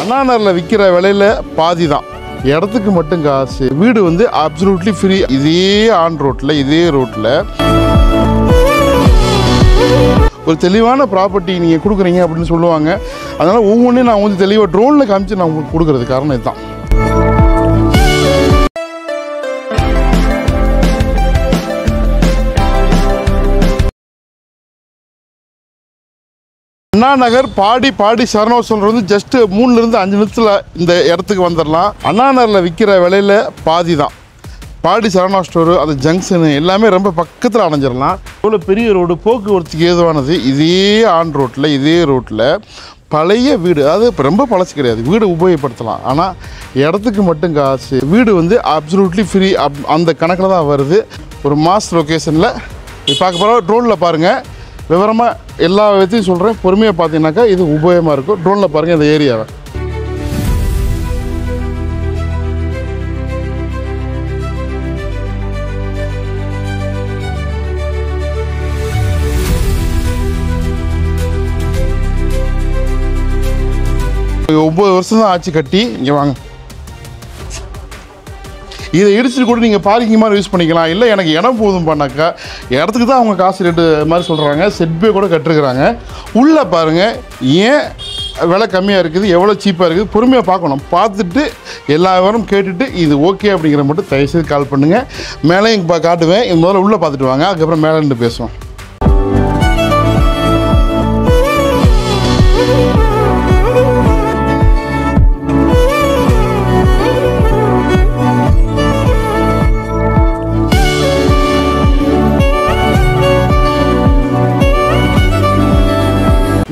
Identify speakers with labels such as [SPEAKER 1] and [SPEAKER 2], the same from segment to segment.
[SPEAKER 1] அண்ணா நகரில் விற்கிற விலையில் பாதி தான், இடத்துக்கு மட்டும் காசு. வீடு வந்து அப்சல்யூட்லி ஃப்ரீ. இதே ஆன் ரோட்டில், இதே ரோட்டில் ஒரு தெளிவான ப்ராப்பர்ட்டி நீங்கள் கொடுக்குறீங்க அப்படின்னு சொல்லுவாங்க. அதனால் ஒவ்வொன்றையும் நான் வந்து தெளிவாக ட்ரோனில் காமிச்சு நான் உங்களுக்கு கொடுக்குறது காரணம் இதுதான். அண்ணா நகர் பாடி சரணோசல் வந்து ஜஸ்ட் 3லேருந்து 5 நிமிஷத்தில் இந்த இடத்துக்கு வந்துடலாம். அண்ணா நகரில் விற்கிற விலையில் பாதி தான். பாடி சரணா ஸ்டோரு, அது ஜங்ஷனு எல்லாமே ரொம்ப பக்கத்தில் அடைஞ்சிடலாம். இவ்வளோ பெரிய ரோடு, போக்குவரத்துக்கு ஏதுவானது. இதே ஆன் ரோட்டில், இதே ரோட்டில் பழைய வீடு, அதாவது இப்போ ரொம்ப பழசு கிடையாது, வீடு உபயோகப்படுத்தலாம். ஆனால் இடத்துக்கு மட்டும் காசு. வீடு வந்து அப்சல்யூட்லி ஃப்ரீ, அந்த கணக்கில் தான் வருது. ஒரு மாஸ் லொக்கேஷனில் பார்க்க போகிற ட்ரோனில் பாருங்கள். விவரமாக எல்லா விதத்தையும் சொல்கிறேன், பொறுமையாக பார்த்தீங்கன்னாக்கா இது உபயோகமாக இருக்கும். ட்ரோனில் பாருங்கள் இந்த ஏரியாவை. 9 வருஷம் தான் ஆச்சு கட்டி. இங்கே வாங்க, இதை இடிச்சுட்டு கூட நீங்கள் பார்க்கிங் மாதிரி யூஸ் பண்ணிக்கலாம். இல்லை எனக்கு இடம் போதும் பண்ணாக்கா இடத்துக்கு தான் அவங்க காசு ரேட்டு மாதிரி சொல்கிறாங்க. செட்பே கூட கட்டிருக்கிறாங்க. உள்ளே பாருங்கள் ஏன் விலை கம்மியாக இருக்குது, எவ்வளோ சீப்பாக இருக்குது, பொறுமையாக பார்க்கணும். பார்த்துட்டு எல்லா விவரம் கேட்டுட்டு இது ஓகே அப்படிங்கிற மட்டும் தயவுசெய்து கால் பண்ணுங்கள். மேலேயும் காட்டுவேன். முதல்ல உள்ளே பார்த்துட்டு வாங்க, அதுக்கப்புறம் மேலே இருந்து பேசுவோம்.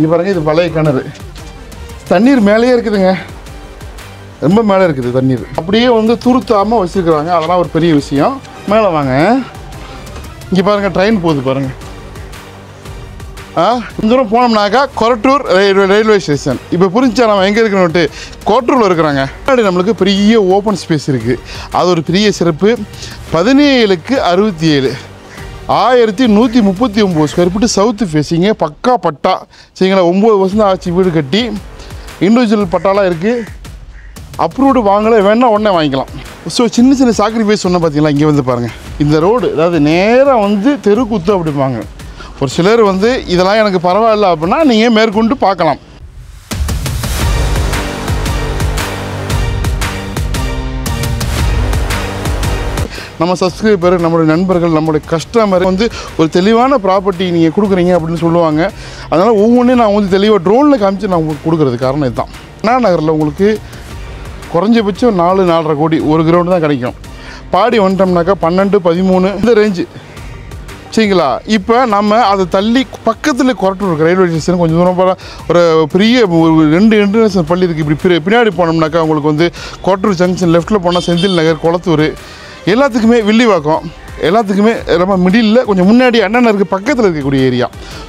[SPEAKER 1] இங்கே பாருங்கள், இது பழைய கிணறு. தண்ணீர் மேலேயே இருக்குதுங்க, ரொம்ப மேலே இருக்குது தண்ணீர். அப்படியே வந்து துருத்தாமல் வச்சுருக்குறாங்க, அதெல்லாம் ஒரு பெரிய விஷயம். மேலே வாங்க, இங்கே பாருங்கள் ட்ரெயின் போகுது பாருங்கள். இந்த தூரம் போனோம்னாக்கா கொரட்டூர் ரயில்வே ஸ்டேஷன். இப்போ புரிஞ்சா நம்ம எங்கே இருக்கணும்ட்டு கோட்டூரில் இருக்கிறாங்க. முன்னாடி நம்மளுக்கு பெரிய ஓப்பன் ஸ்பேஸ் இருக்குது, அது ஒரு பெரிய சிறப்பு. 17க்கு 67, 1139 ஸ்கொயர் ஃபீட்டு, சவுத்து ஃபேஸிங்கு, பக்கா பட்டா. சரிங்களா, 9 வருஷம் தான் ஆச்சு வீடு கட்டி. இண்டிவிஜுவல் பட்டாலாம் இருக்குது. அப்ரூவ்டு வாங்கலை, வேணால் உடனே வாங்கிக்கலாம். ஸோ சின்ன சின்ன சாக்ரிஃபைஸ் சொன்ன பார்த்தீங்களா. இங்கே வந்து பாருங்கள், இந்த ரோடு அதாவது நேராக வந்து தெருக்குத்து அப்படிம்பாங்க. ஒரு சிலர் வந்து இதெல்லாம் எனக்கு பரவாயில்ல அப்படின்னா நீங்கள் மேற்கொண்டு பார்க்கலாம். நம்ம சப்ஸ்கிரைபர், நம்மளுடைய நண்பர்கள், நம்மளுடைய கஸ்டமர் வந்து ஒரு தெளிவான ப்ராப்பர்ட்டி நீங்கள் கொடுக்குறீங்க அப்படின்னு சொல்லுவாங்க. அதனால் ஒவ்வொன்றையும் நான் வந்து தெளிவாக ட்ரோனில் காமிச்சு நான் உங்களுக்கு கொடுக்குறது காரணம் இதுதான். அண்ணா நகரில் உங்களுக்கு குறைஞ்சபட்சம் 4-4.5 கோடி ஒரு கிரவுண்டு தான் கிடைக்கும். பாடி வந்துட்டோம்னாக்கா 12-13 இந்த ரேஞ்சு. சரிங்களா, இப்போ நம்ம அதை தள்ளி பக்கத்தில் கொரட்டூர் இருக்குது ரயில்வே ஸ்டேஷன். கொஞ்சம் தூரம் போகிற ஒரு பெரிய 2 இன்டர்நேஷனல் பள்ளி இருக்குது. இப்படி பின்னாடி போனோம்னாக்கா உங்களுக்கு வந்து கொரட்டூர் ஜங்ஷன், லெஃப்ட்டில் போனால் செந்தில் நகர், கொளத்தூர், எல்லாத்துக்குமே வில்லிவாக்கம், எல்லாத்துக்குமே ரொம்ப மிடில் கொஞ்சம் முன்னாடி அண்ணா நகருக்கு பக்கத்தில் இருக்கக்கூடிய ஏரியா.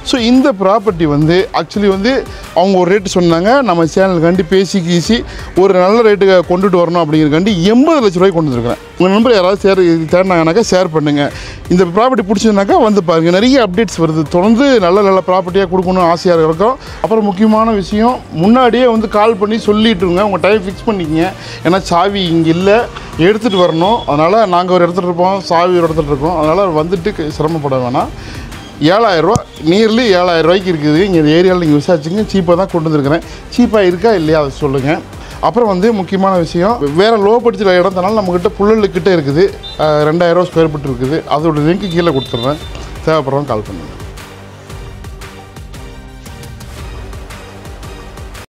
[SPEAKER 1] ஸோ இந்த ப்ராப்பர்ட்டி வந்து ஆக்சுவலி வந்து அவங்க ஒரு ரேட்டு சொன்னாங்க. நம்ம சேனலுக்காண்டி பேசி கீசி ஒரு நல்ல ரேட்டுக்கு கொண்டுட்டு வரணும் அப்படிங்கிறக்காண்டி 80 லட்ச ரூபாய்க்கு கொண்டு வந்துருக்கிறேன். உங்கள் நம்பர் யாராவது தேடினாங்கனாக்கா ஷேர் பண்ணுங்கள். இந்த ப்ராப்பர்ட்டி பிடிச்சதுனாக்கா வந்து பாருங்கள், நிறைய அப்டேட்ஸ் வருது. தொடர்ந்து நல்ல ப்ராப்பர்ட்டியாக கொடுக்கணும்னு ஆசையாக இருக்கும். அப்புறம் முக்கியமான விஷயம், முன்னாடியே வந்து கால் பண்ணி சொல்லிட்டுருங்க, உங்கள் டைம் ஃபிக்ஸ் பண்ணிக்கிங்க. ஏன்னா சாவி இங்கே இல்லை, எடுத்துகிட்டு வரணும். அதனால் நாங்கள் ஒரு இடத்துல இருப்போம், சாவி ஒரு இடத்துல இருக்கோம். அதனால் வந்துட்டு சிரமப்பட வேணாம். 7000 ரூபா, நியர்லி 7000 ரூபாய்க்கு இருக்குது. இங்கே இந்த ஏரியாவில் நீங்கள் விசாரிச்சிங்க. சீப்பாக தான் கொண்டு வந்துருக்கிறேன். சீப்பாக இருக்கா இல்லையா அதை சொல்லுங்கள். அப்புறம் வந்து முக்கியமான விஷயம், வேறு லோ பட்ஜெட்டில் இடத்தினால நம்மக்கிட்ட புள்ளலுக்கிட்ட இருக்குது. 2000 ஸ்கொயர் ஃபீட் இருக்குது. அதோட லிங்க்கு கீழே கொடுத்துட்றேன், தேவைப்படுறவங்க கால் பண்ணுங்கள்.